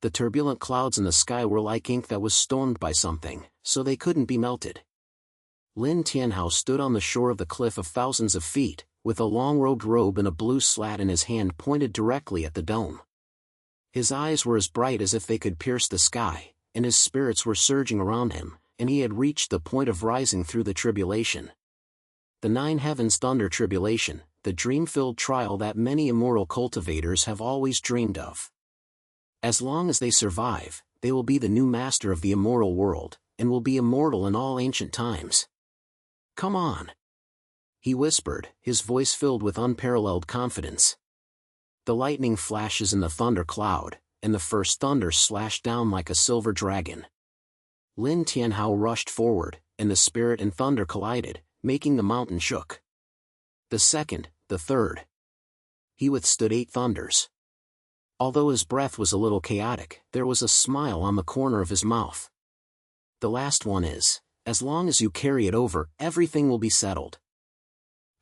The turbulent clouds in the sky were like ink that was stormed by something, so they couldn't be melted. Lin Tianhao stood on the shore of the cliff of thousands of feet, with a long-robed robe and a blue slat in his hand pointed directly at the dome. His eyes were as bright as if they could pierce the sky, and his spirits were surging around him, and he had reached the point of rising through the tribulation. The nine heavens thunder tribulation, the dream-filled trial that many immortal cultivators have always dreamed of. As long as they survive, they will be the new master of the immortal world, and will be immortal in all ancient times. Come on! He whispered, his voice filled with unparalleled confidence. The lightning flashes in the thunder cloud, and the first thunder slashed down like a silver dragon. Lin Tianhao rushed forward, and the spirit and thunder collided, making the mountain shook. The second, the third. He withstood 8 thunders. Although his breath was a little chaotic, there was a smile on the corner of his mouth. The last one is, as long as you carry it over, everything will be settled.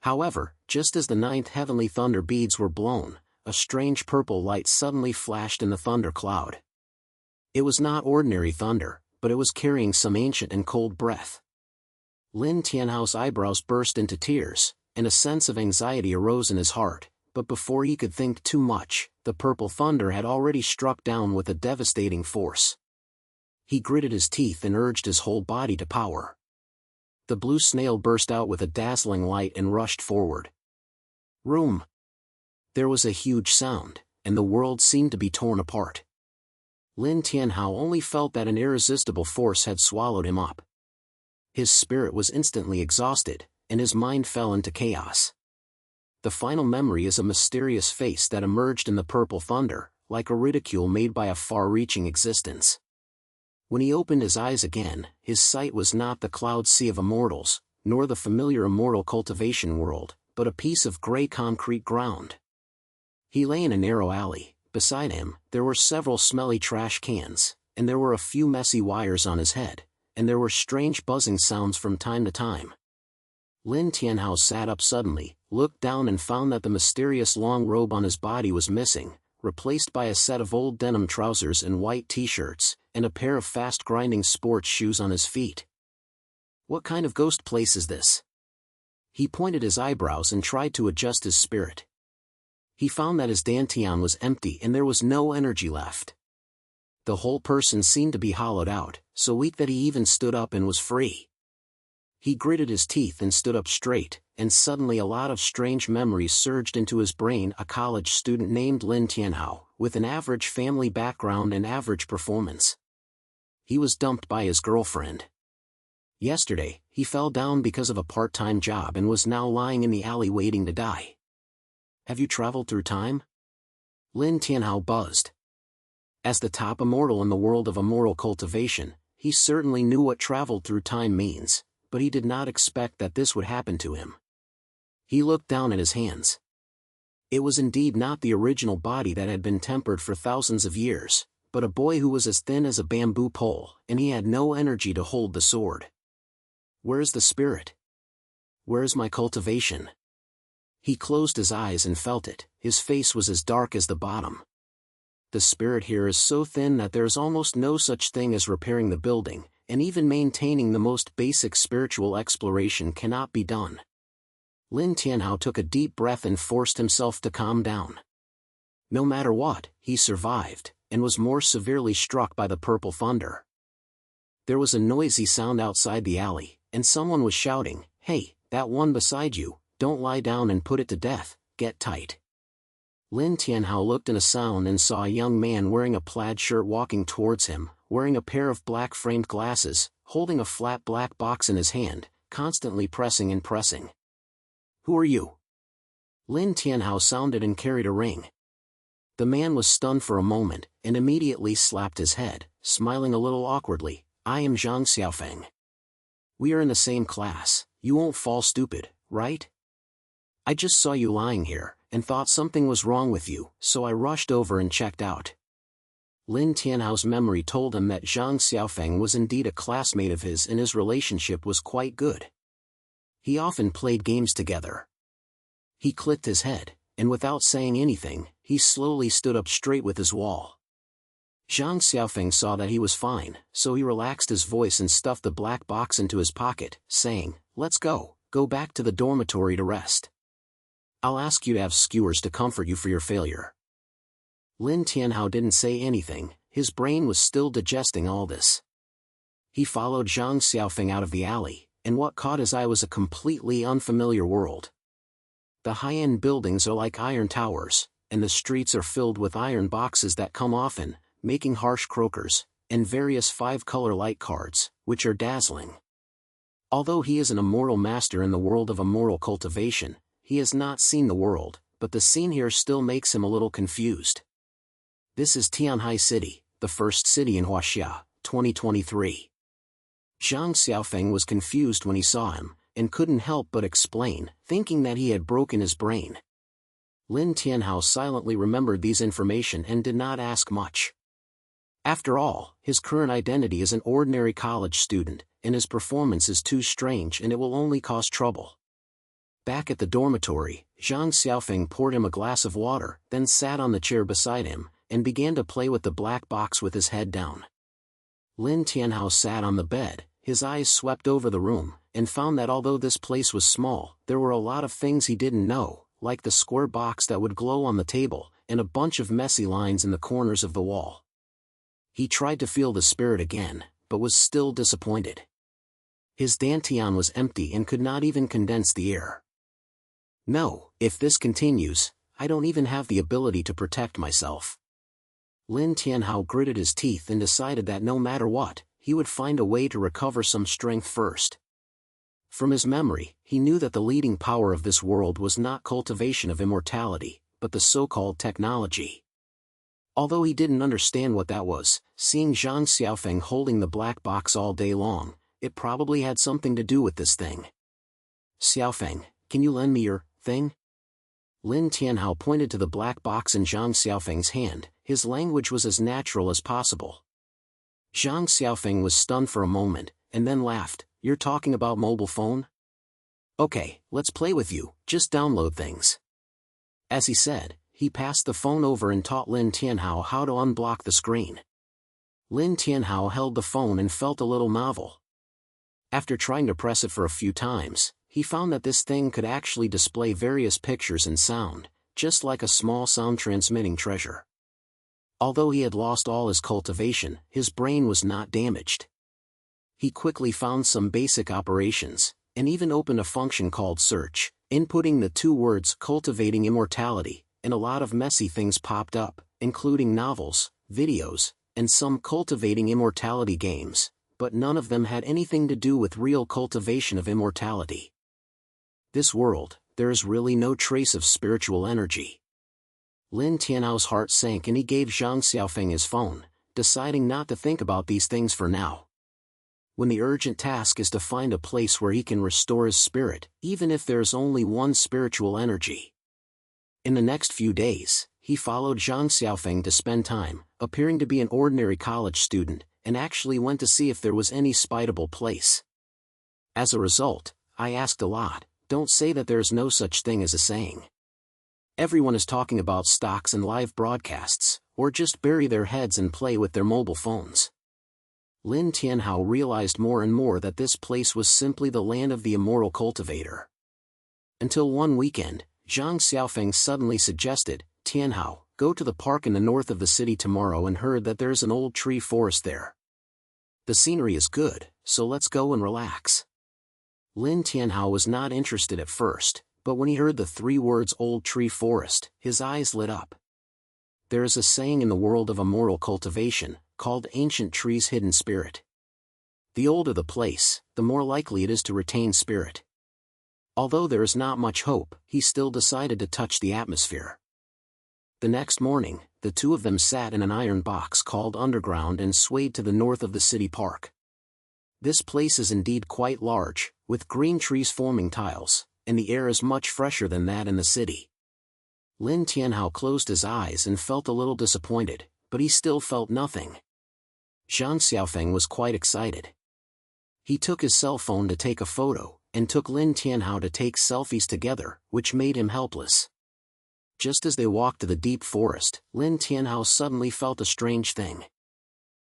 However, just as the 9th heavenly thunder beads were blown, a strange purple light suddenly flashed in the thunder cloud. It was not ordinary thunder, but it was carrying some ancient and cold breath. Lin Tianhao's eyebrows burst into tears, and a sense of anxiety arose in his heart, but before he could think too much, the purple thunder had already struck down with a devastating force. He gritted his teeth and urged his whole body to power. The blue snail burst out with a dazzling light and rushed forward. Room! There was a huge sound, and the world seemed to be torn apart. Lin Tianhao only felt that an irresistible force had swallowed him up. His spirit was instantly exhausted, and his mind fell into chaos. The final memory is a mysterious face that emerged in the purple thunder, like a ridicule made by a far-reaching existence. When he opened his eyes again, his sight was not the cloud sea of immortals, nor the familiar immortal cultivation world, but a piece of gray concrete ground. He lay in a narrow alley. Beside him, there were several smelly trash cans, and there were a few messy wires on his head, and there were strange buzzing sounds from time to time. Lin Tianhao sat up suddenly, looked down and found that the mysterious long robe on his body was missing, replaced by a set of old denim trousers and white t-shirts, and a pair of fast-grinding sports shoes on his feet. What kind of ghost place is this? He pointed his eyebrows and tried to adjust his spirit. He found that his dantian was empty and there was no energy left. The whole person seemed to be hollowed out, so weak that he even stood up and was free. He gritted his teeth and stood up straight, and suddenly a lot of strange memories surged into his brain. A college student named Lin Tianhao, with an average family background and average performance. He was dumped by his girlfriend. Yesterday, he fell down because of a part-time job and was now lying in the alley waiting to die. Have you traveled through time? Lin Tianhao buzzed. As the top immortal in the world of immortal cultivation, he certainly knew what traveled through time means, but he did not expect that this would happen to him. He looked down at his hands. It was indeed not the original body that had been tempered for thousands of years, but a boy who was as thin as a bamboo pole, and he had no energy to hold the sword. Where is the spirit? Where is my cultivation? He closed his eyes and felt it. His face was as dark as the bottom. The spirit here is so thin that there is almost no such thing as repairing the building, and even maintaining the most basic spiritual exploration cannot be done. Lin Tianhao took a deep breath and forced himself to calm down. No matter what, he survived, and was more severely struck by the purple thunder. There was a noisy sound outside the alley, and someone was shouting, "Hey, that one beside you, don't lie down and put it to death, get tight." Lin Tianhao looked in a sound and saw a young man wearing a plaid shirt walking towards him, wearing a pair of black-framed glasses, holding a flat black box in his hand, constantly pressing and pressing. "Who are you?" Lin Tianhao sounded and carried a ring. The man was stunned for a moment, and immediately slapped his head, smiling a little awkwardly. "I am Zhang Xiaofeng. We are in the same class, you won't fall stupid, right? I just saw you lying here, and thought something was wrong with you, so I rushed over and checked out." Lin Tianhao's memory told him that Zhang Xiaofeng was indeed a classmate of his and his relationship was quite good. He often played games together. He clicked his head, and without saying anything, he slowly stood up straight with his wall. Zhang Xiaofeng saw that he was fine, so he relaxed his voice and stuffed the black box into his pocket, saying, "Let's go back to the dormitory to rest. I'll ask you to have skewers to comfort you for your failure." Lin Tianhao didn't say anything, his brain was still digesting all this. He followed Zhang Xiaofeng out of the alley, and what caught his eye was a completely unfamiliar world. The high-end buildings are like iron towers, and the streets are filled with iron boxes that come often, making harsh croakers, and various 5-color light cards, which are dazzling. Although he is an immortal master in the world of immortal cultivation, he has not seen the world, but the scene here still makes him a little confused. This is Tianhai City, the first city in Huaxia, 2023. Zhang Xiaofeng was confused when he saw him, and couldn't help but explain, thinking that he had broken his brain. Lin Tianhao silently remembered these information and did not ask much. After all, his current identity is an ordinary college student, and his performance is too strange and it will only cause trouble. Back at the dormitory, Zhang Xiaofeng poured him a glass of water, then sat on the chair beside him, and began to play with the black box with his head down. Lin Tianhao sat on the bed, his eyes swept over the room, and found that although this place was small, there were a lot of things he didn't know, like the square box that would glow on the table, and a bunch of messy lines in the corners of the wall. He tried to feel the spirit again, but was still disappointed. His dantian was empty and could not even condense the air. "No, if this continues, I don't even have the ability to protect myself." Lin Tianhao gritted his teeth and decided that no matter what, he would find a way to recover some strength first. From his memory, he knew that the leading power of this world was not cultivation of immortality, but the so-called technology. Although he didn't understand what that was, seeing Zhang Xiaofeng holding the black box all day long, it probably had something to do with this thing. "Xiaofeng, can you lend me your thing?" Lin Tianhao pointed to the black box in Zhang Xiaofeng's hand, his language was as natural as possible. Zhang Xiaofeng was stunned for a moment, and then laughed. "You're talking about mobile phone? Okay, let's play with you, just download things." As he said, he passed the phone over and taught Lin Tianhao how to unblock the screen. Lin Tianhao held the phone and felt a little novel. After trying to press it for a few times, he found that this thing could actually display various pictures and sound, just like a small sound-transmitting treasure. Although he had lost all his cultivation, his brain was not damaged. He quickly found some basic operations, and even opened a function called search, inputting the 2 words cultivating immortality, and a lot of messy things popped up, including novels, videos, and some cultivating immortality games, but none of them had anything to do with real cultivation of immortality. This world, there is really no trace of spiritual energy. Lin Tianhao's heart sank and he gave Zhang Xiaofeng his phone, deciding not to think about these things for now. When the urgent task is to find a place where he can restore his spirit, even if there is only one spiritual energy. In the next few days, he followed Zhang Xiaofeng to spend time, appearing to be an ordinary college student, and actually went to see if there was any spitable place. As a result, I asked a lot. Don't say that there is no such thing as a saying. Everyone is talking about stocks and live broadcasts, or just bury their heads and play with their mobile phones. Lin Tianhao realized more and more that this place was simply the land of the immortal cultivator. Until one weekend, Zhang Xiaofeng suddenly suggested, "Tianhao, go to the park in the north of the city tomorrow and heard that there's an old tree forest there. The scenery is good, so let's go and relax." Lin Tianhao was not interested at first, but when he heard the 3 words old tree forest, his eyes lit up. There is a saying in the world of immortal cultivation, called ancient trees hidden spirit. The older the place, the more likely it is to retain spirit. Although there is not much hope, he still decided to touch the atmosphere. The next morning, the 2 of them sat in an iron box called underground and swayed to the north of the city park. This place is indeed quite large, with green trees forming tiles, and the air is much fresher than that in the city. Lin Tianhao closed his eyes and felt a little disappointed, but he still felt nothing. Zhang Xiaofeng was quite excited. He took his cell phone to take a photo, and took Lin Tianhao to take selfies together, which made him helpless. Just as they walked to the deep forest, Lin Tianhao suddenly felt a strange thing.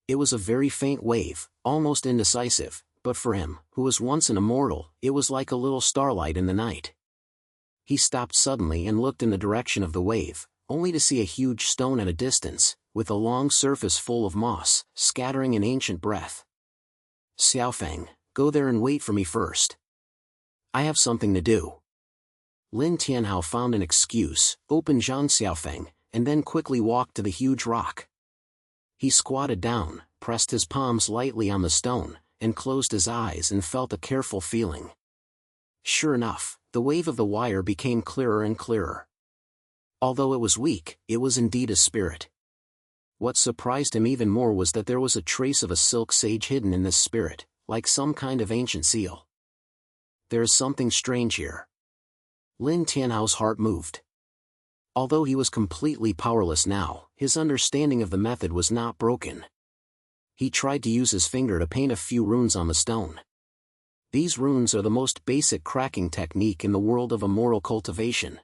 It was a very faint wave, almost indecisive, but for him, who was once an immortal, it was like a little starlight in the night. He stopped suddenly and looked in the direction of the wave, only to see a huge stone at a distance, with a long surface full of moss, scattering an ancient breath. Xiaofeng, go there and wait for me first. I have something to do. Lin Tianhao found an excuse, opened Zhang Xiaofeng, and then quickly walked to the huge rock. He squatted down, pressed his palms lightly on the stone, and closed his eyes and felt a careful feeling. Sure enough, the wave of the wire became clearer and clearer. Although it was weak, it was indeed a spirit. What surprised him even more was that there was a trace of a silk sage hidden in this spirit, like some kind of ancient seal. There is something strange here. Lin Tianhao's heart moved. Although he was completely powerless now, his understanding of the method was not broken. He tried to use his finger to paint a few runes on the stone. These runes are the most basic cracking technique in the world of immortal cultivation.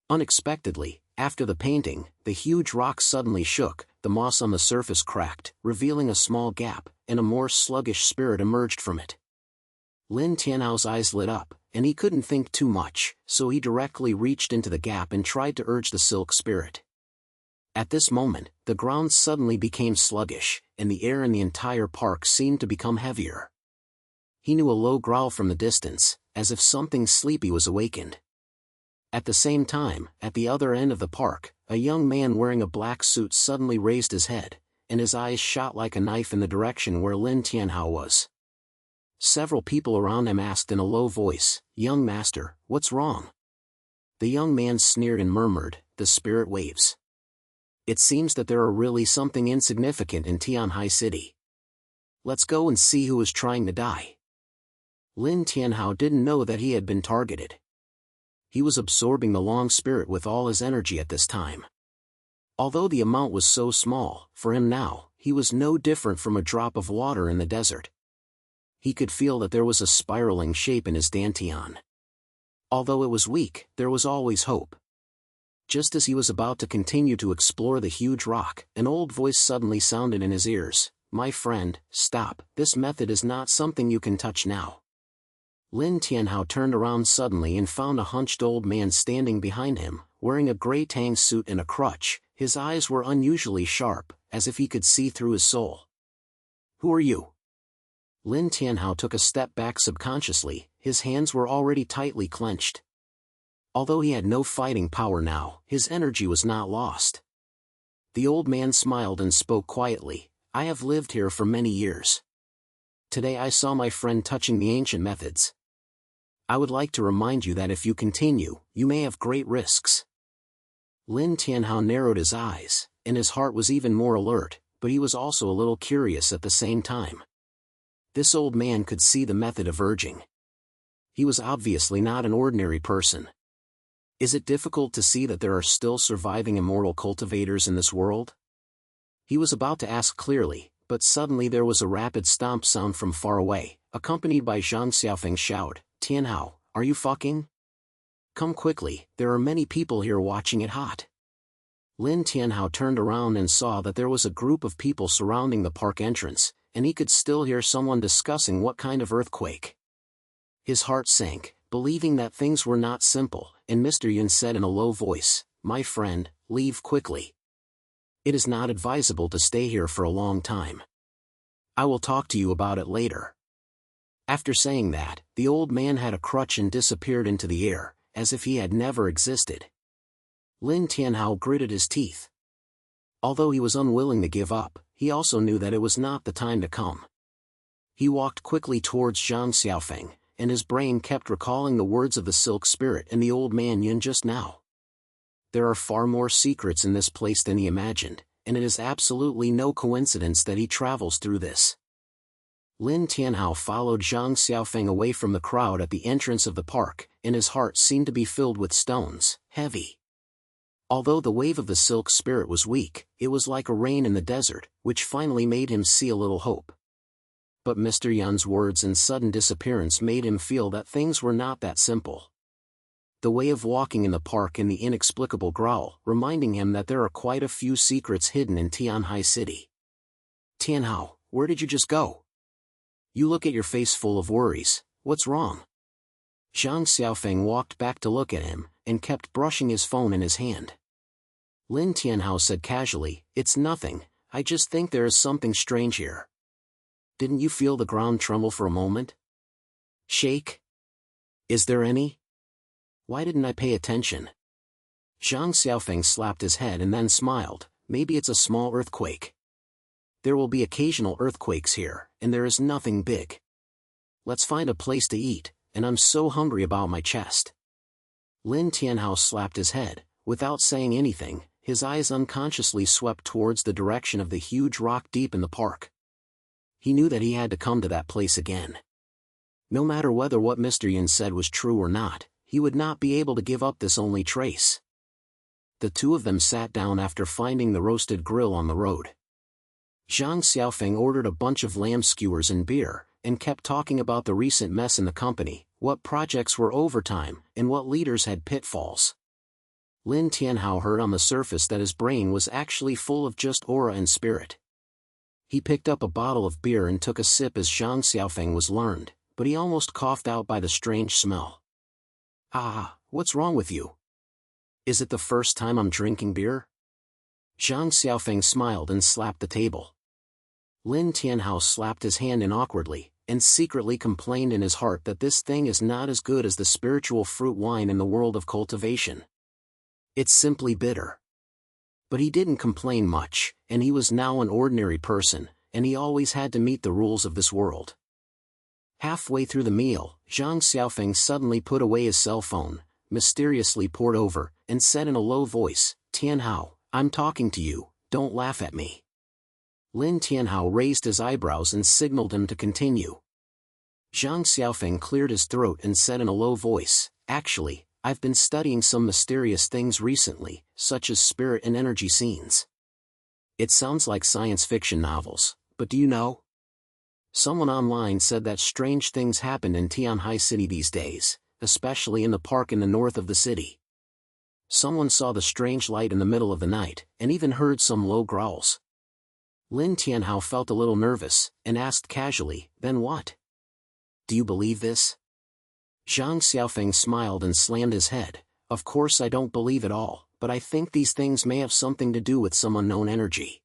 Unexpectedly, after the painting, the huge rock suddenly shook, the moss on the surface cracked, revealing a small gap, and a more sluggish spirit emerged from it. Lin Tianhao's eyes lit up, and he couldn't think too much, so he directly reached into the gap and tried to urge the silk spirit. At this moment, the ground suddenly became sluggish, and the air in the entire park seemed to become heavier. He knew a low growl from the distance, as if something sleepy was awakened. At the same time, at the other end of the park, a young man wearing a black suit suddenly raised his head, and his eyes shot like a knife in the direction where Lin Tianhao was. Several people around him asked in a low voice, "Young master, what's wrong?" The young man sneered and murmured, "The spirit waves. It seems that there are really something insignificant in Tianhai City. Let's go and see who is trying to die." Lin Tianhao didn't know that he had been targeted. He was absorbing the long spirit with all his energy at this time. Although the amount was so small, for him now, he was no different from a drop of water in the desert. He could feel that there was a spiraling shape in his dantian. Although it was weak, there was always hope. Just as he was about to continue to explore the huge rock, an old voice suddenly sounded in his ears, "My friend, stop, this method is not something you can touch now." Lin Tianhao turned around suddenly and found a hunched old man standing behind him, wearing a gray tang suit and a crutch. His eyes were unusually sharp, as if he could see through his soul. "Who are you?" Lin Tianhao took a step back subconsciously, his hands were already tightly clenched. Although he had no fighting power now, his energy was not lost. The old man smiled and spoke quietly, "I have lived here for many years. Today I saw my friend touching the ancient methods. I would like to remind you that if you continue, you may have great risks." Lin Tianhao narrowed his eyes, and his heart was even more alert, but he was also a little curious at the same time. This old man could see the method of urging. He was obviously not an ordinary person. Is it difficult to see that there are still surviving immortal cultivators in this world? He was about to ask clearly, but suddenly there was a rapid stomp sound from far away, accompanied by Zhang Xiaofeng's shout, "Tianhao, are you fucking? Come quickly, there are many people here watching it hot." Lin Tianhao turned around and saw that there was a group of people surrounding the park entrance, and he could still hear someone discussing what kind of earthquake. His heart sank, believing that things were not simple, and Mr. Yun said in a low voice, "My friend, leave quickly. It is not advisable to stay here for a long time. I will talk to you about it later." After saying that, the old man had a crutch and disappeared into the air, as if he had never existed. Lin Tianhao gritted his teeth. Although he was unwilling to give up, he also knew that it was not the time to come. He walked quickly towards Zhang Xiaofeng, and his brain kept recalling the words of the silk spirit and the old man Yun just now. There are far more secrets in this place than he imagined, and it is absolutely no coincidence that he travels through this. Lin Tianhao followed Zhang Xiaofeng away from the crowd at the entrance of the park, and his heart seemed to be filled with stones, heavy. Although the wave of the silk spirit was weak, it was like a rain in the desert, which finally made him see a little hope. But Mr. Yun's words and sudden disappearance made him feel that things were not that simple. The way of walking in the park and the inexplicable growl, reminding him that there are quite a few secrets hidden in Tianhai City. Tianhao, where did you just go? You look at your face full of worries, what's wrong? Zhang Xiaofeng walked back to look at him, and kept brushing his phone in his hand. Lin Tianhao said casually, it's nothing, I just think there is something strange here. Didn't you feel the ground tremble for a moment? Shake? Is there any? Why didn't I pay attention? Zhang Xiaofeng slapped his head and then smiled, maybe it's a small earthquake. There will be occasional earthquakes here, and there is nothing big. Let's find a place to eat, and I'm so hungry about my chest. Lin Tianhao slapped his head, without saying anything, his eyes unconsciously swept towards the direction of the huge rock deep in the park. He knew that he had to come to that place again. No matter whether what Mr. Yin said was true or not, he would not be able to give up this only trace. The two of them sat down after finding the roasted grill on the road. Zhang Xiaofeng ordered a bunch of lamb skewers and beer, and kept talking about the recent mess in the company, what projects were overtime, and what leaders had pitfalls. Lin Tianhao heard on the surface that his brain was actually full of just aura and spirit. He picked up a bottle of beer and took a sip as Zhang Xiaofeng was learned, but he almost coughed out by the strange smell. Ah, what's wrong with you? Is it the first time I'm drinking beer? Zhang Xiaofeng smiled and slapped the table. Lin Tianhao slapped his hand in awkwardly, and secretly complained in his heart that this thing is not as good as the spiritual fruit wine in the world of cultivation. It's simply bitter. But he didn't complain much, and he was now an ordinary person, and he always had to meet the rules of this world. Halfway through the meal, Zhang Xiaofeng suddenly put away his cell phone, mysteriously poured over, and said in a low voice, Tianhao, I'm talking to you, don't laugh at me. Lin Tianhao raised his eyebrows and signaled him to continue. Zhang Xiaofeng cleared his throat and said in a low voice, actually, I've been studying some mysterious things recently, such as spirit and energy scenes. It sounds like science fiction novels, but do you know? Someone online said that strange things happen in Tianhai City these days, especially in the park in the north of the city. Someone saw the strange light in the middle of the night, and even heard some low growls. Lin Tianhao felt a little nervous, and asked casually, then what? Do you believe this? Zhang Xiaofeng smiled and slammed his head, of course I don't believe it all, but I think these things may have something to do with some unknown energy.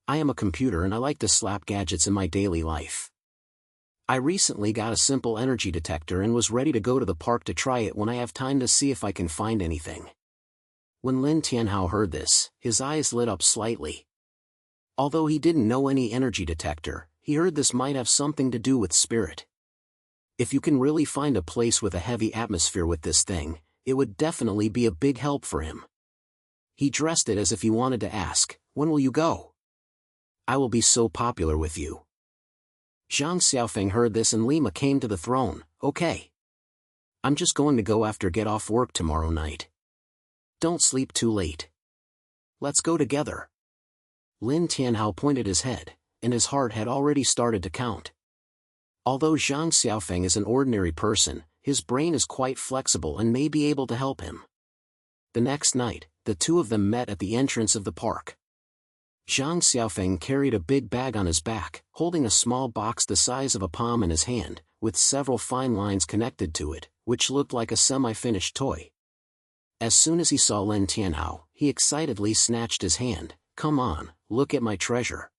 I am a computer and I like to slap gadgets in my daily life. I recently got a simple energy detector and was ready to go to the park to try it when I have time to see if I can find anything. When Lin Tianhao heard this, his eyes lit up slightly. Although he didn't know any energy detector, he heard this might have something to do with spirit. If you can really find a place with a heavy atmosphere with this thing, it would definitely be a big help for him. He dressed it as if he wanted to ask, when will you go? I will be so popular with you. Zhang Xiaofeng heard this and Lima came to the throne, okay. I'm just going to go after get off work tomorrow night. Don't sleep too late. Let's go together. Lin Tianhao pointed his head, and his heart had already started to count. Although Zhang Xiaofeng is an ordinary person, his brain is quite flexible and may be able to help him. The next night, the two of them met at the entrance of the park. Zhang Xiaofeng carried a big bag on his back, holding a small box the size of a palm in his hand, with several fine lines connected to it, which looked like a semi-finished toy. As soon as he saw Lin Tianhao, he excitedly snatched his hand, come on, look at my treasure.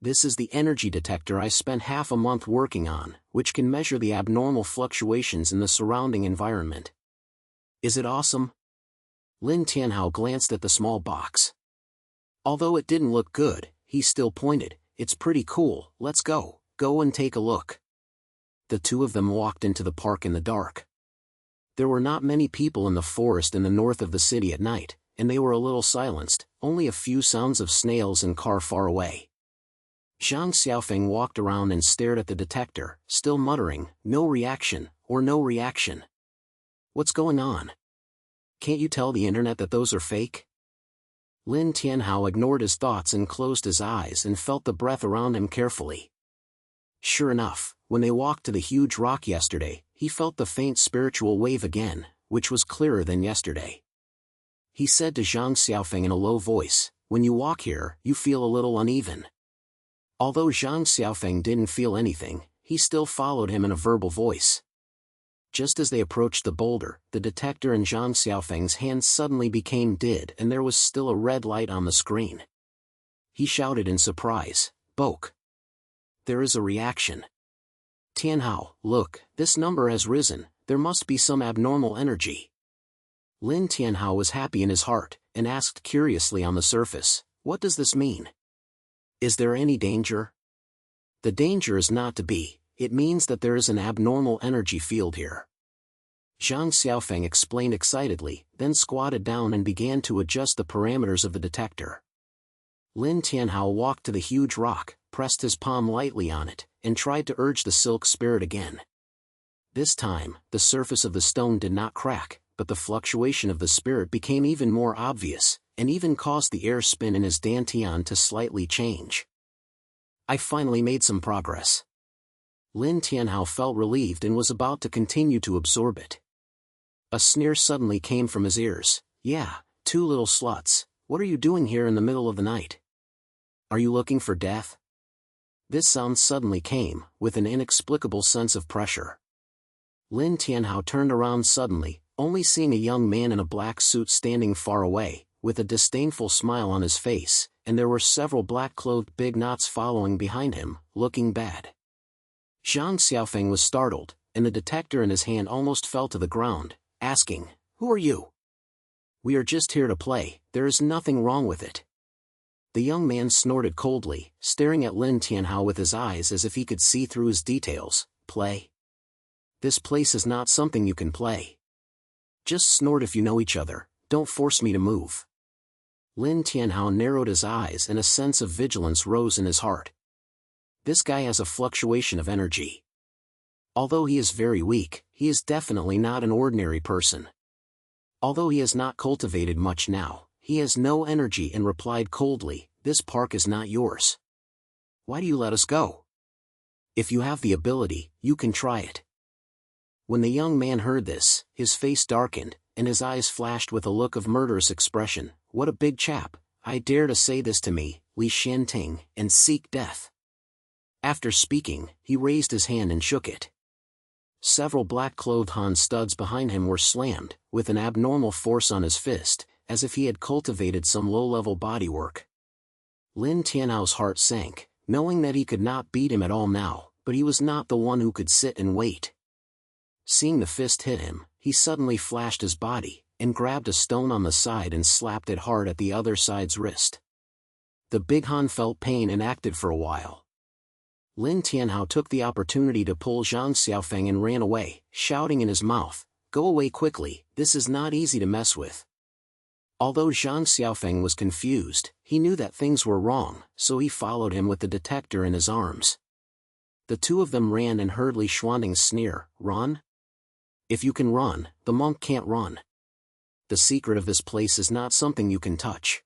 This is the energy detector I spent half a month working on, which can measure the abnormal fluctuations in the surrounding environment. Is it awesome? Lin Tianhao glanced at the small box. Although it didn't look good, he still pointed, it's pretty cool, let's go and take a look. The two of them walked into the park in the dark. There were not many people in the forest in the north of the city at night, and they were a little silenced, only a few sounds of snails and car far away. Zhang Xiaofeng walked around and stared at the detector, still muttering, no reaction, or no reaction. What's going on? Can't you tell the internet that those are fake? Lin Tianhao ignored his thoughts and closed his eyes and felt the breath around him carefully. Sure enough, when they walked to the huge rock yesterday, he felt the faint spiritual wave again, which was clearer than yesterday. He said to Zhang Xiaofeng in a low voice, when you walk here, you feel a little uneven. Although Zhang Xiaofeng didn't feel anything, he still followed him in a verbal voice. Just as they approached the boulder, the detector in Zhang Xiaofeng's hand suddenly became dead and there was still a red light on the screen. He shouted in surprise, "Boke! There is a reaction. Tianhao, look, this number has risen, there must be some abnormal energy." Lin Tianhao was happy in his heart, and asked curiously on the surface, "What does this mean? Is there any danger?" "The danger is not to be, it means that there is an abnormal energy field here." Zhang Xiaofeng explained excitedly, then squatted down and began to adjust the parameters of the detector. Lin Tianhao walked to the huge rock, pressed his palm lightly on it, and tried to urge the silk spirit again. This time, the surface of the stone did not crack, but the fluctuation of the spirit became even more obvious, and even caused the air spin in his dantian to slightly change. "I finally made some progress." Lin Tianhao felt relieved and was about to continue to absorb it. A sneer suddenly came from his ears. "Yeah, two little sluts, what are you doing here in the middle of the night? Are you looking for death?" This sound suddenly came, with an inexplicable sense of pressure. Lin Tianhao turned around suddenly, only seeing a young man in a black suit standing far away, with a disdainful smile on his face, and there were several black-clothed big knots following behind him, looking bad. Zhang Xiaofeng was startled, and the detector in his hand almost fell to the ground, asking, "Who are you?" "We are just here to play, there is nothing wrong with it." The young man snorted coldly, staring at Lin Tianhao with his eyes as if he could see through his details. "Play? This place is not something you can play. Just snort if you know each other, don't force me to move." Lin Tianhao narrowed his eyes and a sense of vigilance rose in his heart. This guy has a fluctuation of energy. Although he is very weak, he is definitely not an ordinary person. Although he has not cultivated much now, he has no energy and replied coldly, "This park is not yours. Why do you let us go? If you have the ability, you can try it." When the young man heard this, his face darkened, and his eyes flashed with a look of murderous expression. "What a big chap, I dare to say this to me, Li Xianting, and seek death." After speaking, he raised his hand and shook it. Several black-clothed Han studs behind him were slammed, with an abnormal force on his fist, as if he had cultivated some low-level bodywork. Lin Tianhao's heart sank, knowing that he could not beat him at all now, but he was not the one who could sit and wait. Seeing the fist hit him, he suddenly flashed his body, and grabbed a stone on the side and slapped it hard at the other side's wrist. The big Han felt pain and acted for a while. Lin Tianhao took the opportunity to pull Zhang Xiaofeng and ran away, shouting in his mouth, "Go away quickly, this is not easy to mess with." Although Zhang Xiaofeng was confused, he knew that things were wrong, so he followed him with the detector in his arms. The two of them ran and heard Li Xuanting's sneer, "Run? If you can run, the monk can't run. The secret of this place is not something you can touch."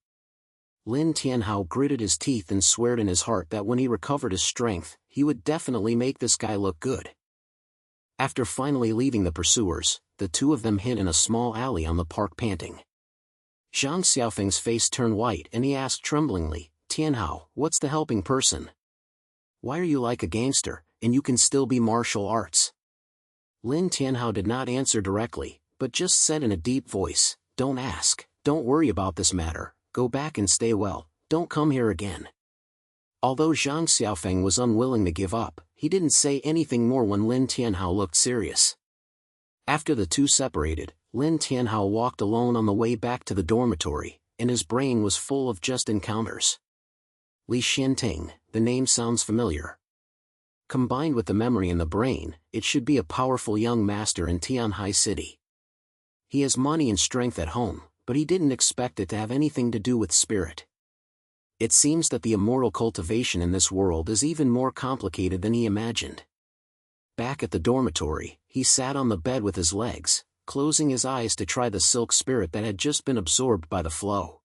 Lin Tianhao gritted his teeth and swore in his heart that when he recovered his strength, he would definitely make this guy look good. After finally leaving the pursuers, the two of them hid in a small alley on the park panting. Zhang Xiaofeng's face turned white and he asked tremblingly, "Tianhao, what's the helping person? Why are you like a gangster, and you can still be martial arts?" Lin Tianhao did not answer directly, but just said in a deep voice, "Don't ask, don't worry about this matter, go back and stay well, don't come here again." Although Zhang Xiaofeng was unwilling to give up, he didn't say anything more when Lin Tianhao looked serious. After the two separated, Lin Tianhao walked alone on the way back to the dormitory, and his brain was full of just encounters. Li Xianting, the name sounds familiar. Combined with the memory in the brain, it should be a powerful young master in Tianhai City. He has money and strength at home, but he didn't expect it to have anything to do with spirit. It seems that the immortal cultivation in this world is even more complicated than he imagined. Back at the dormitory, he sat on the bed with his legs, closing his eyes to try the silk spirit that had just been absorbed by the flow.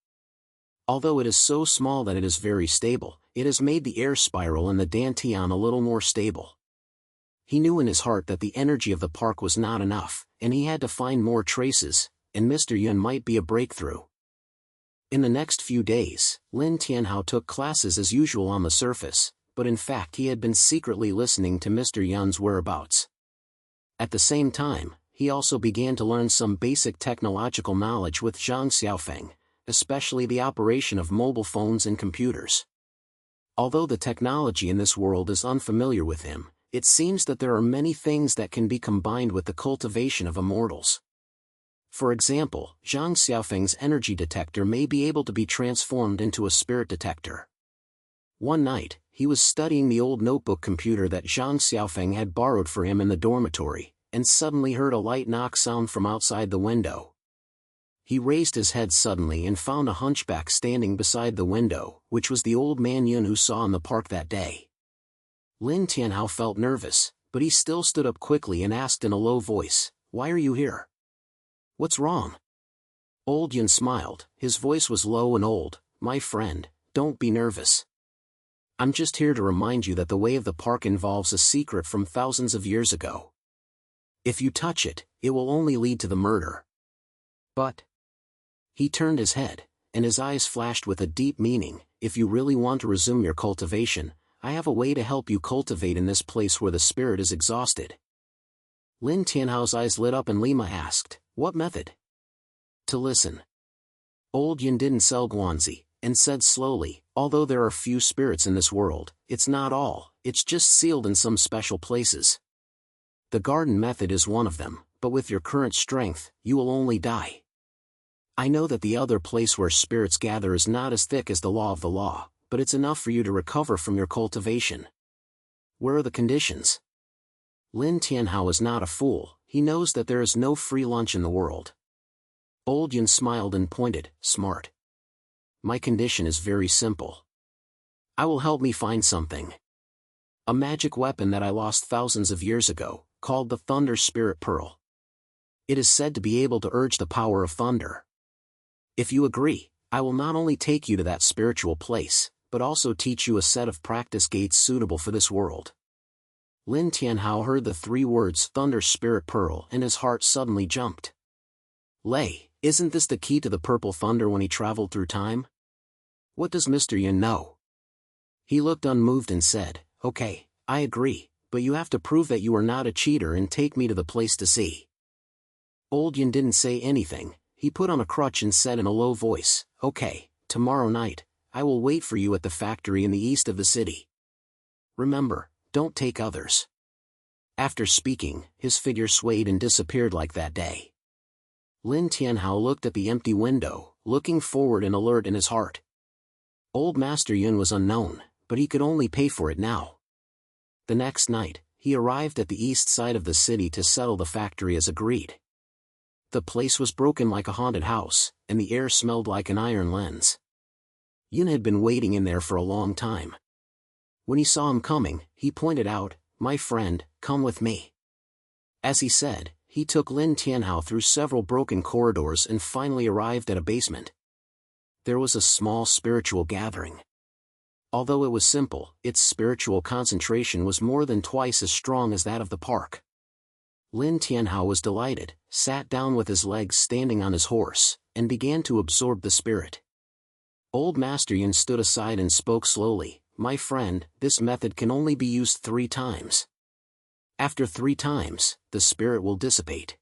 Although it is so small that it is very stable, it has made the air spiral and the dantian a little more stable. He knew in his heart that the energy of the park was not enough, and he had to find more traces, and Mr. Yun might be a breakthrough. In the next few days, Lin Tianhao took classes as usual on the surface, but in fact he had been secretly listening to Mr. Yun's whereabouts. At the same time, he also began to learn some basic technological knowledge with Zhang Xiaofeng, especially the operation of mobile phones and computers. Although the technology in this world is unfamiliar with him, it seems that there are many things that can be combined with the cultivation of immortals. For example, Zhang Xiaofeng's energy detector may be able to be transformed into a spirit detector. One night, he was studying the old notebook computer that Zhang Xiaofeng had borrowed for him in the dormitory, and suddenly heard a light knock sound from outside the window. He raised his head suddenly and found a hunchback standing beside the window, which was the old man Yun who saw in the park that day. Lin Tianhao felt nervous, but he still stood up quickly and asked in a low voice, "Why are you here? What's wrong?" Old Yun smiled, his voice was low and old. "My friend, don't be nervous. I'm just here to remind you that the way of the park involves a secret from thousands of years ago. If you touch it, it will only lead to the murder." "But..." He turned his head, and his eyes flashed with a deep meaning. "If you really want to resume your cultivation, I have a way to help you cultivate in this place where the spirit is exhausted." Lin Tianhao's eyes lit up and Lima asked, "What method?" "To listen." Old Yun didn't sell Guanzi, and said slowly, "Although there are few spirits in this world, it's not all, it's just sealed in some special places. The garden method is one of them, but with your current strength, you will only die. I know that the other place where spirits gather is not as thick as the law of the law, but it's enough for you to recover from your cultivation. Where are the conditions?" Lin Tianhao is not a fool, he knows that there is no free lunch in the world. Old Yun smiled and pointed, "Smart. My condition is very simple. I will help me find something. A magic weapon that I lost thousands of years ago, called the Thunder Spirit Pearl. It is said to be able to urge the power of thunder. If you agree, I will not only take you to that spiritual place, but also teach you a set of practice gates suitable for this world." Lin Tianhao heard the three words Thunder Spirit Pearl and his heart suddenly jumped. Lei, isn't this the key to the purple thunder when he traveled through time? What does Mr. Yun know? He looked unmoved and said, "Okay, I agree, but you have to prove that you are not a cheater and take me to the place to see." Old Yun didn't say anything. He put on a crutch and said in a low voice, "Okay, tomorrow night, I will wait for you at the factory in the east of the city. Remember, don't take others." After speaking, his figure swayed and disappeared like that day. Lin Tianhao looked at the empty window, looking forward and alert in his heart. Old Master Yun was unknown, but he could only pay for it now. The next night, he arrived at the east side of the city to settle the factory as agreed. The place was broken like a haunted house, and the air smelled like an iron lens. Yun had been waiting in there for a long time. When he saw him coming, he pointed out, "My friend, come with me." As he said, he took Lin Tianhao through several broken corridors and finally arrived at a basement. There was a small spiritual gathering. Although it was simple, its spiritual concentration was more than twice as strong as that of the park. Lin Tianhao was delighted, sat down with his legs standing on his horse, and began to absorb the spirit. Old Master Yun stood aside and spoke slowly, "My friend, this method can only be used 3 times. After 3 times, the spirit will dissipate.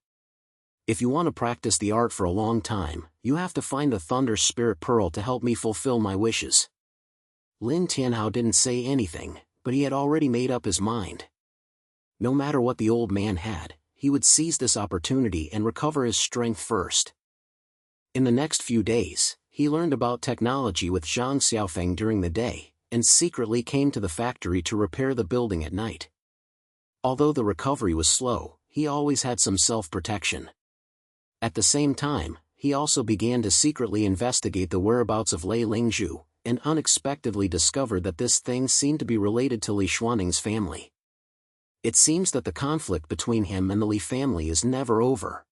If you want to practice the art for a long time, you have to find the Thunder Spirit Pearl to help me fulfill my wishes." Lin Tianhao didn't say anything, but he had already made up his mind. No matter what the old man had, he would seize this opportunity and recover his strength first. In the next few days, he learned about technology with Zhang Xiaofeng during the day, and secretly came to the factory to repair the building at night. Although the recovery was slow, he always had some self-protection. At the same time, he also began to secretly investigate the whereabouts of Lei Lingzhu, and unexpectedly discovered that this thing seemed to be related to Li Xuanning's family. It seems that the conflict between him and the Li family is never over.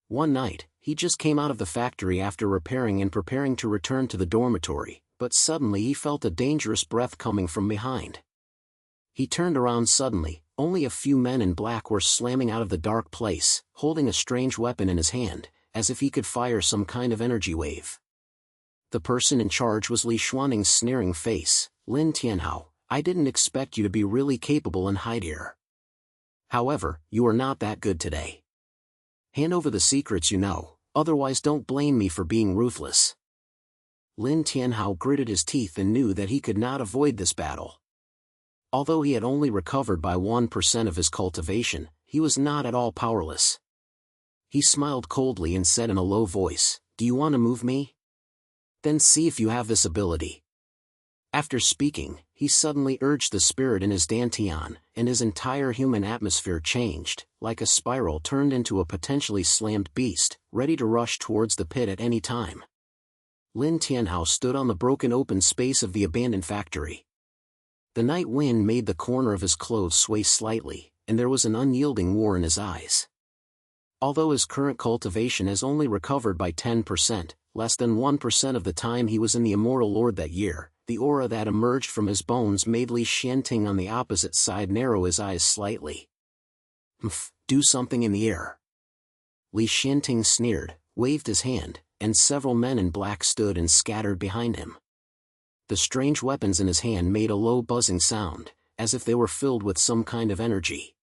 One night, he just came out of the factory after repairing and preparing to return to the dormitory, but suddenly he felt a dangerous breath coming from behind. He turned around suddenly. Only a few men in black were slamming out of the dark place, holding a strange weapon in his hand, as if he could fire some kind of energy wave. The person in charge was Li Xuanning's sneering face. "Lin Tianhao, I didn't expect you to be really capable and hide here. However, you are not that good today. Hand over the secrets you know, otherwise don't blame me for being ruthless. Lin Tianhao gritted his teeth and knew that he could not avoid this battle. Although he had only recovered by 1% of his cultivation, he was not at all powerless. He smiled coldly and said in a low voice, "Do you want to move me? Then see if you have this ability." After speaking, he suddenly urged the spirit in his dantian, and his entire human atmosphere changed, like a spiral turned into a potentially slammed beast, ready to rush towards the pit at any time. Lin Tianhao stood on the broken open space of the abandoned factory. The night wind made the corner of his clothes sway slightly, and there was an unyielding war in his eyes. Although his current cultivation has only recovered by 10%, less than 1% of the time he was in the Immortal Lord that year, the aura that emerged from his bones made Li Xianting on the opposite side narrow his eyes slightly. Do something in the air." Li Xianting sneered, waved his hand, and several men in black stood and scattered behind him. The strange weapons in his hand made a low buzzing sound, as if they were filled with some kind of energy.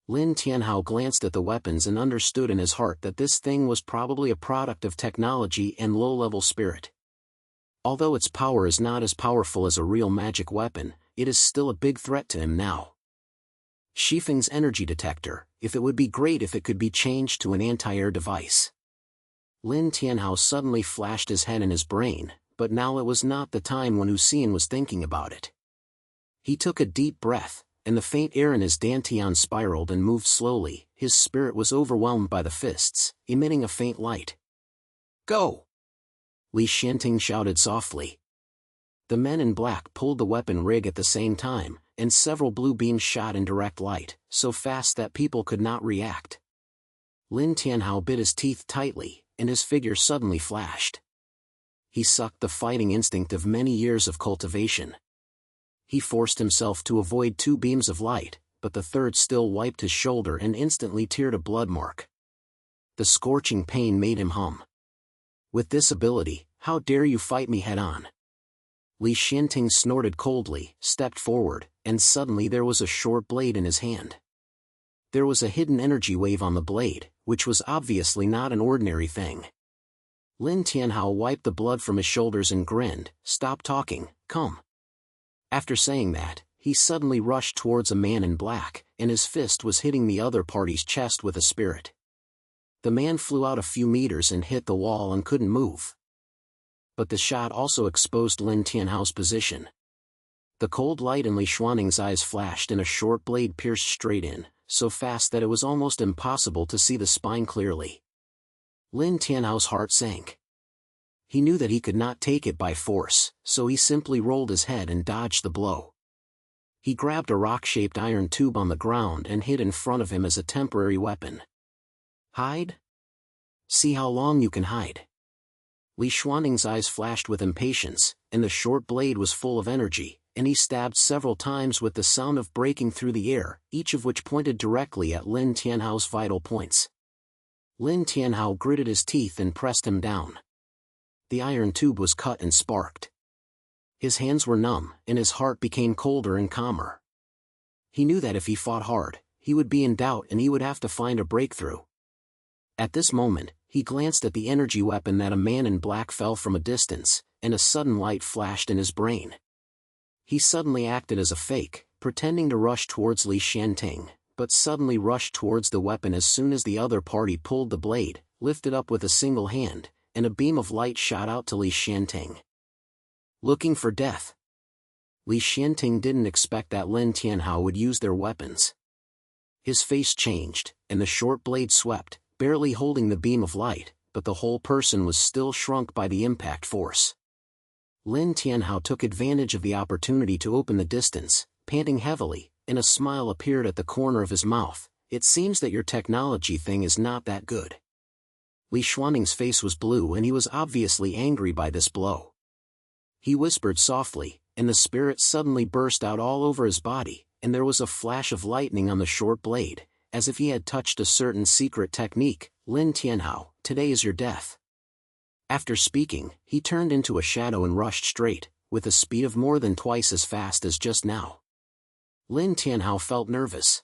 Lin Tianhao glanced at the weapons and understood in his heart that this thing was probably a product of technology and low-level spirit. Although its power is not as powerful as a real magic weapon, it is still a big threat to him now. Shifeng's energy detector, if it would be great if it could be changed to an anti-air device. Lin Tianhao suddenly flashed his head in his brain, but now it was not the time when Hussein was thinking about it. He took a deep breath, and the faint air in his dantian spiraled and moved slowly. His spirit was overwhelmed by the fists, emitting a faint light. "Go!" Li Xianting shouted softly. The men in black pulled the weapon rig at the same time, and several blue beams shot in direct light, so fast that people could not react. Lin Tianhao bit his teeth tightly, and his figure suddenly flashed. He sucked the fighting instinct of many years of cultivation. He forced himself to avoid 2 beams of light, but the third still wiped his shoulder and instantly teared a blood mark. The scorching pain made him hum. "With this ability, how dare you fight me head-on?" Li Xianting snorted coldly, stepped forward, and suddenly there was a short blade in his hand. There was a hidden energy wave on the blade, which was obviously not an ordinary thing. Lin Tianhao wiped the blood from his shoulders and grinned, "Stop talking, come." After saying that, he suddenly rushed towards a man in black, and his fist was hitting the other party's chest with a spirit. The man flew out a few meters and hit the wall and couldn't move. But the shot also exposed Lin Tianhao's position. The cold light in Li Xuaning's eyes flashed and a short blade pierced straight in, so fast that it was almost impossible to see the spine clearly. Lin Tianhao's heart sank. He knew that he could not take it by force, so he simply rolled his head and dodged the blow. He grabbed a rock-shaped iron tube on the ground and hid in front of him as a temporary weapon. "Hide? See how long you can hide." Li Xuaning's eyes flashed with impatience, and the short blade was full of energy, and he stabbed several times with the sound of breaking through the air, each of which pointed directly at Lin Tianhao's vital points. Lin Tianhao gritted his teeth and pressed him down. The iron tube was cut and sparked. His hands were numb, and his heart became colder and calmer. He knew that if he fought hard, he would be in doubt and he would have to find a breakthrough. At this moment, he glanced at the energy weapon that a man in black fell from a distance, and a sudden light flashed in his brain. He suddenly acted as a fake, pretending to rush towards Li Xianting, but suddenly rushed towards the weapon as soon as the other party pulled the blade, lifted up with a single hand, and a beam of light shot out to Li Xianting. Looking for death. Li Xianting didn't expect that Lin Tianhao would use their weapons. His face changed, and the short blade swept, barely holding the beam of light, but the whole person was still shrunk by the impact force. Lin Tianhao took advantage of the opportunity to open the distance, panting heavily, and a smile appeared at the corner of his mouth. "It seems that your technology thing is not that good." Li Xuaning's face was blue and he was obviously angry by this blow. He whispered softly, and the spirit suddenly burst out all over his body, and there was a flash of lightning on the short blade, as if he had touched a certain secret technique. "Lin Tianhao, today is your death." After speaking, he turned into a shadow and rushed straight, with a speed of more than twice as fast as just now. Lin Tianhao felt nervous.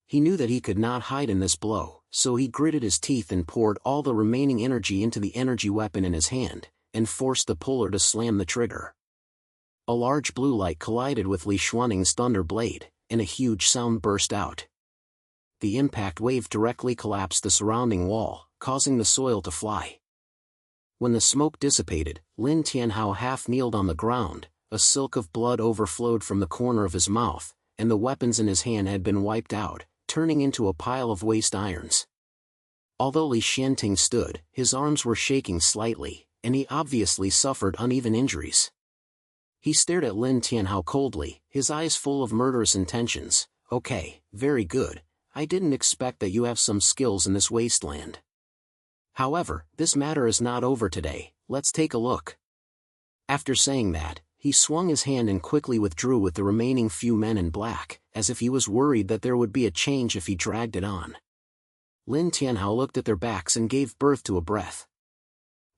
He knew that he could not hide in this blow, so he gritted his teeth and poured all the remaining energy into the energy weapon in his hand, and forced the puller to slam the trigger. A large blue light collided with Li Xuaning's thunder blade, and a huge sound burst out. The impact wave directly collapsed the surrounding wall, causing the soil to fly. When the smoke dissipated, Lin Tianhao half-kneeled on the ground, a silk of blood overflowed from the corner of his mouth, and the weapons in his hand had been wiped out, turning into a pile of waste irons. Although Li Xianting stood, his arms were shaking slightly, and he obviously suffered uneven injuries. He stared at Lin Tianhao coldly, his eyes full of murderous intentions. "Okay, very good. I didn't expect that you have some skills in this wasteland. However, this matter is not over today, let's take a look." After saying that, he swung his hand and quickly withdrew with the remaining few men in black, as if he was worried that there would be a change if he dragged it on. Lin Tianhao looked at their backs and gave birth to a breath.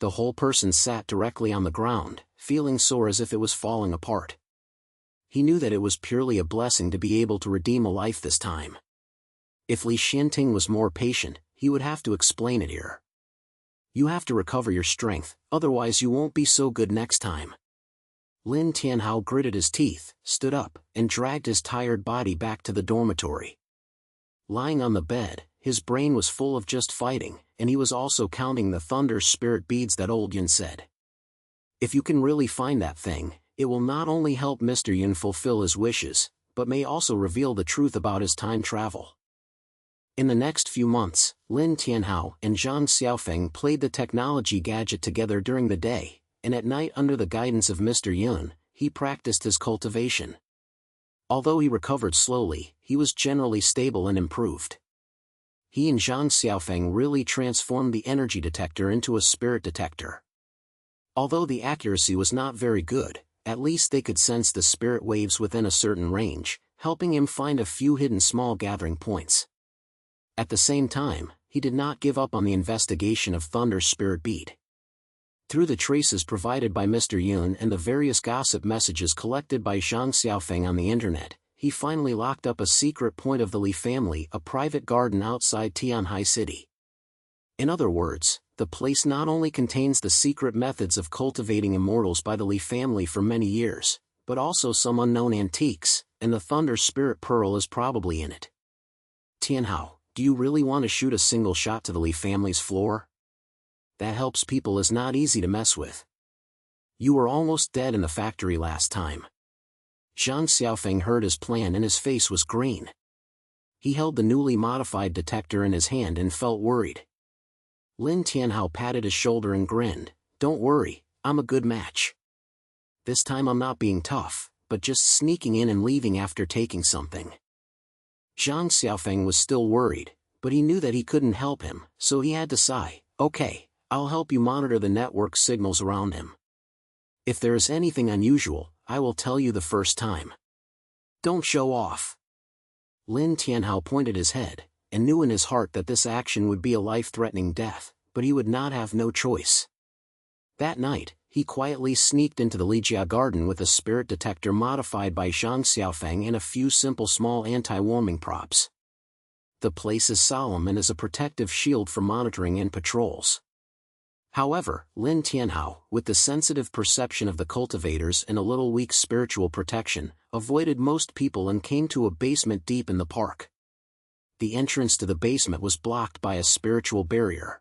The whole person sat directly on the ground, feeling sore as if it was falling apart. He knew that it was purely a blessing to be able to redeem a life this time. If Li Xianting was more patient, he would have to explain it here. "You have to recover your strength, otherwise you won't be so good next time." Lin Tianhao gritted his teeth, stood up, and dragged his tired body back to the dormitory. Lying on the bed, his brain was full of just fighting, and he was also counting the thunder spirit beads that old Yun said. If you can really find that thing, it will not only help Mr. Yun fulfill his wishes, but may also reveal the truth about his time travel. In the next few months, Lin Tianhao and Zhang Xiaofeng played the technology gadget together during the day, and at night under the guidance of Mr. Yun, he practiced his cultivation. Although he recovered slowly, he was generally stable and improved. He and Zhang Xiaofeng really transformed the energy detector into a spirit detector. Although the accuracy was not very good, at least they could sense the spirit waves within a certain range, helping him find a few hidden small gathering points. At the same time, he did not give up on the investigation of Thunder's spirit bead. Through the traces provided by Mr. Yun and the various gossip messages collected by Zhang Xiaofeng on the internet, he finally locked up a secret point of the Li family, a private garden outside Tianhai City. In other words, the place not only contains the secret methods of cultivating immortals by the Li family for many years, but also some unknown antiques, and the Thunder Spirit Pearl is probably in it. "Tianhao, do you really want to shoot a single shot to the Li family's floor? That helps people is not easy to mess with. You were almost dead in the factory last time." Zhang Xiaofeng heard his plan and his face was green. He held the newly modified detector in his hand and felt worried. Lin Tianhao patted his shoulder and grinned. "Don't worry, I'm a good match. This time I'm not being tough, but just sneaking in and leaving after taking something." Zhang Xiaofeng was still worried, but he knew that he couldn't help him, so he had to sigh. "Okay, I'll help you monitor the network signals around him. If there is anything unusual, I will tell you the first time. Don't show off." Lin Tianhao pointed his head, and knew in his heart that this action would be a life-threatening death, but he would not have no choice. That night, he quietly sneaked into the Lijia garden with a spirit detector modified by Zhang Xiaofeng and a few simple small anti-warming props. The place is solemn and is a protective shield for monitoring and patrols. However, Lin Tianhao, with the sensitive perception of the cultivators and a little weak spiritual protection, avoided most people and came to a basement deep in the park. The entrance to the basement was blocked by a spiritual barrier.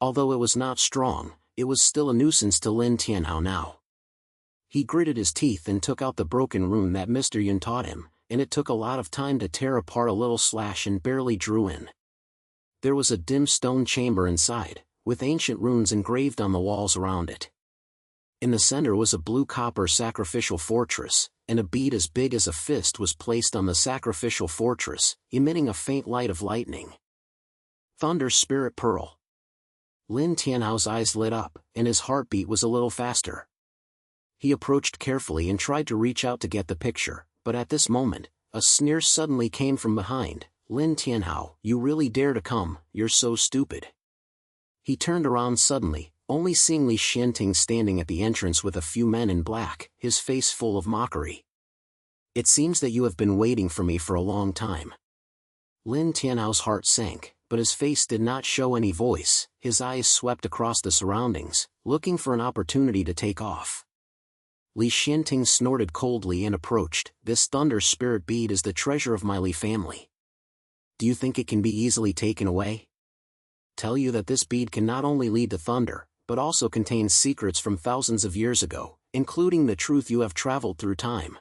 Although it was not strong, it was still a nuisance to Lin Tianhao now. He gritted his teeth and took out the broken rune that Mr. Yun taught him, and it took a lot of time to tear apart a little slash and barely drew in. There was a dim stone chamber inside, with ancient runes engraved on the walls around it. In the center was a blue copper sacrificial fortress, and a bead as big as a fist was placed on the sacrificial fortress, emitting a faint light of lightning. Thunder Spirit Pearl. Lin Tianhao's eyes lit up, and his heartbeat was a little faster. He approached carefully and tried to reach out to get the picture, but at this moment, a sneer suddenly came from behind. "Lin Tianhao, you really dare to come, you're so stupid." He turned around suddenly, only seeing Li Xianting standing at the entrance with a few men in black, his face full of mockery. "It seems that you have been waiting for me for a long time." Lin Tianhao's heart sank, but his face did not show any voice. His eyes swept across the surroundings, looking for an opportunity to take off. Li Xianting snorted coldly and approached. "This thunder spirit bead is the treasure of my Li family. Do you think it can be easily taken away? Tell you that this bead can not only lead to thunder, but also contains secrets from thousands of years ago, including the truth you have traveled through time."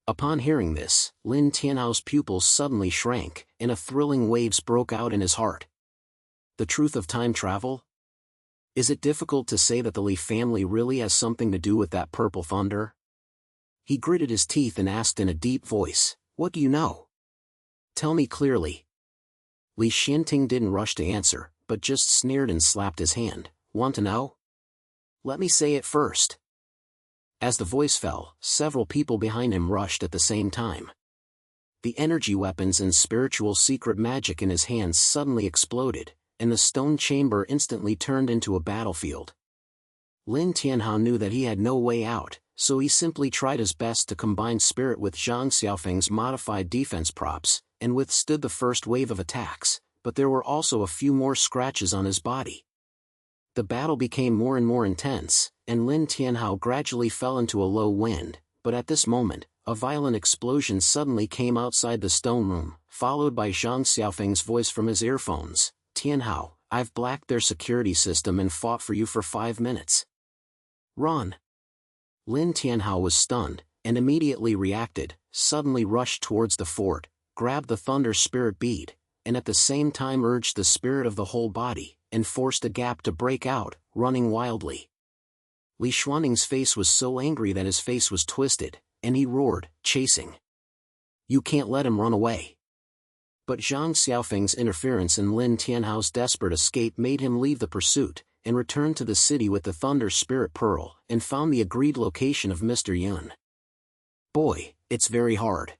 Upon hearing this, Lin Tianhao's pupils suddenly shrank, and a thrilling waves broke out in his heart. The truth of time travel? Is it difficult to say that the Li family really has something to do with that purple thunder? He gritted his teeth and asked in a deep voice, "What do you know? Tell me clearly." Li Xianting didn't rush to answer, but just sneered and slapped his hand. "Want to know? Let me say it first." As the voice fell, several people behind him rushed at the same time. The energy weapons and spiritual secret magic in his hands suddenly exploded, and the stone chamber instantly turned into a battlefield. Lin Tianhao knew that he had no way out, so he simply tried his best to combine spirit with Zhang Xiaofeng's modified defense props, and withstood the first wave of attacks, but there were also a few more scratches on his body. The battle became more and more intense, and Lin Tianhao gradually fell into a low wind, but at this moment, a violent explosion suddenly came outside the stone room, followed by Zhang Xiaofeng's voice from his earphones. "Tianhao, I've blacked their security system and fought for you for 5 minutes. Run!" Lin Tianhao was stunned, and immediately reacted, suddenly rushed towards the fort, grabbed the thunder spirit bead, and at the same time urged the spirit of the whole body, and forced a gap to break out, running wildly. Li Xuanting's face was so angry that his face was twisted, and he roared, "Chasing! You can't let him run away." But Zhang Xiaofeng's interference and Lin Tianhao's desperate escape made him leave the pursuit, and return to the city with the Thunder Spirit Pearl, and found the agreed location of Mr. Yun. "Boy, it's very hard."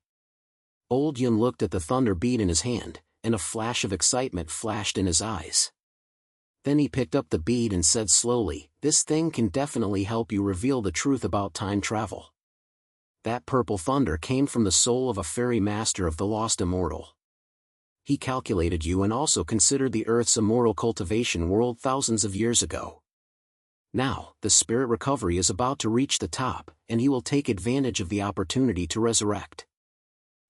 Old Yun looked at the thunder bead in his hand, and a flash of excitement flashed in his eyes. Then he picked up the bead and said slowly, "This thing can definitely help you reveal the truth about time travel. That purple thunder came from the soul of a fairy master of the lost immortal. He calculated you and also considered the Earth's immortal cultivation world thousands of years ago. Now, the spirit recovery is about to reach the top, and he will take advantage of the opportunity to resurrect.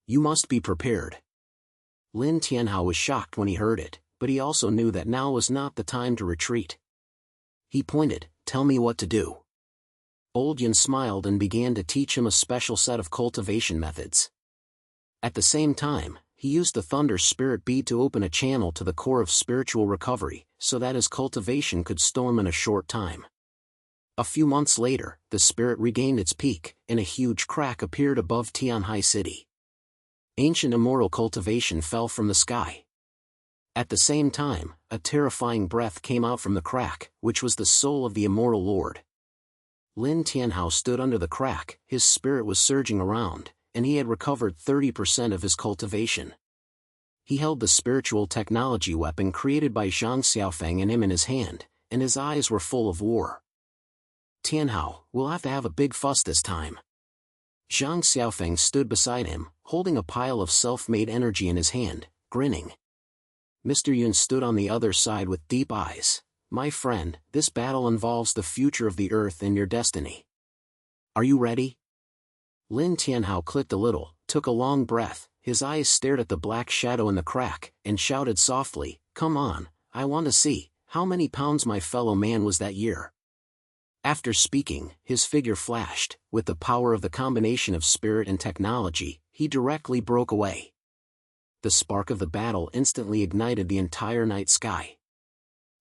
You must be prepared." Lin Tianhao was shocked when he heard it, but he also knew that now was not the time to retreat. He pointed, "Tell me what to do." Old Yun smiled and began to teach him a special set of cultivation methods. At the same time, he used the Thunder Spirit Bead to open a channel to the core of spiritual recovery, so that his cultivation could storm in a short time. A few months later, the spirit regained its peak, and a huge crack appeared above Tianhai City. Ancient immortal cultivation fell from the sky. At the same time, a terrifying breath came out from the crack, which was the soul of the immortal lord. Lin Tianhao stood under the crack, his spirit was surging around, and he had recovered 30% of his cultivation. He held the spiritual technology weapon created by Zhang Xiaofeng and him in his hand, and his eyes were full of war. "Tianhao, we'll have to have a big fuss this time." Zhang Xiaofeng stood beside him, holding a pile of self-made energy in his hand, grinning. Mr. Yun stood on the other side with deep eyes. "My friend, this battle involves the future of the Earth and your destiny. Are you ready?" Lin Tianhao clicked a little, took a long breath, his eyes stared at the black shadow in the crack, and shouted softly, "Come on, I want to see, how many pounds my fellow man was that year." After speaking, his figure flashed, with the power of the combination of spirit and technology, he directly broke away. The spark of the battle instantly ignited the entire night sky.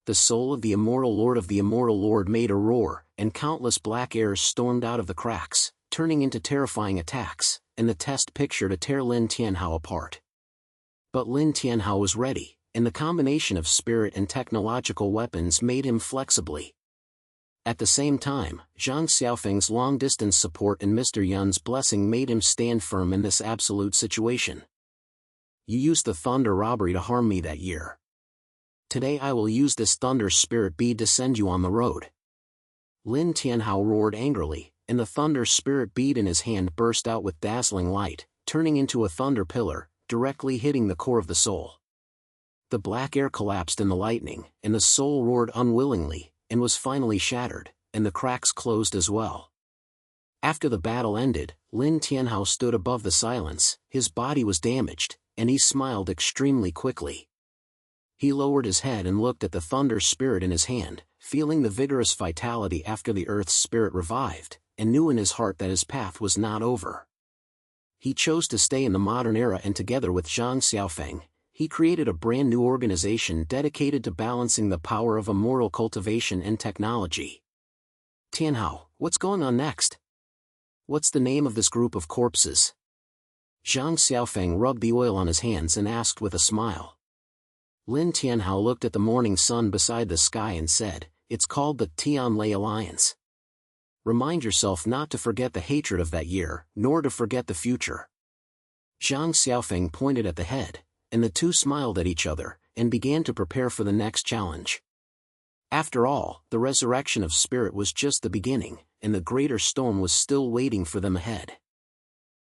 The soul of the immortal lord made a roar, and countless black airs stormed out of the cracks, turning into terrifying attacks, and the test picture to tear Lin Tianhao apart. But Lin Tianhao was ready, and the combination of spirit and technological weapons made him flexibly. At the same time, Zhang Xiaofeng's long-distance support and Mr. Yun's blessing made him stand firm in this absolute situation. "You used the thunder robbery to harm me that year. Today I will use this thunder spirit bead to send you on the road." Lin Tianhao roared angrily, and the thunder spirit bead in his hand burst out with dazzling light, turning into a thunder pillar, directly hitting the core of the soul. The black air collapsed in the lightning, and the soul roared unwillingly, and was finally shattered, and the cracks closed as well. After the battle ended, Lin Tianhao stood above the silence. His body was damaged, and he smiled extremely quickly. He lowered his head and looked at the thunder spirit in his hand, feeling the vigorous vitality after the earth's spirit revived, and knew in his heart that his path was not over. He chose to stay in the modern era, and together with Zhang Xiaofeng, he created a brand new organization dedicated to balancing the power of immortal cultivation and technology. "Tianhao, what's going on next? What's the name of this group of corpses?" Zhang Xiaofeng rubbed the oil on his hands and asked with a smile. Lin Tianhao looked at the morning sun beside the sky and said, "It's called the Tianlai Alliance. Remind yourself not to forget the hatred of that year, nor to forget the future." Zhang Xiaofeng pointed at the head, and the two smiled at each other, and began to prepare for the next challenge. After all, the resurrection of spirit was just the beginning, and the greater storm was still waiting for them ahead.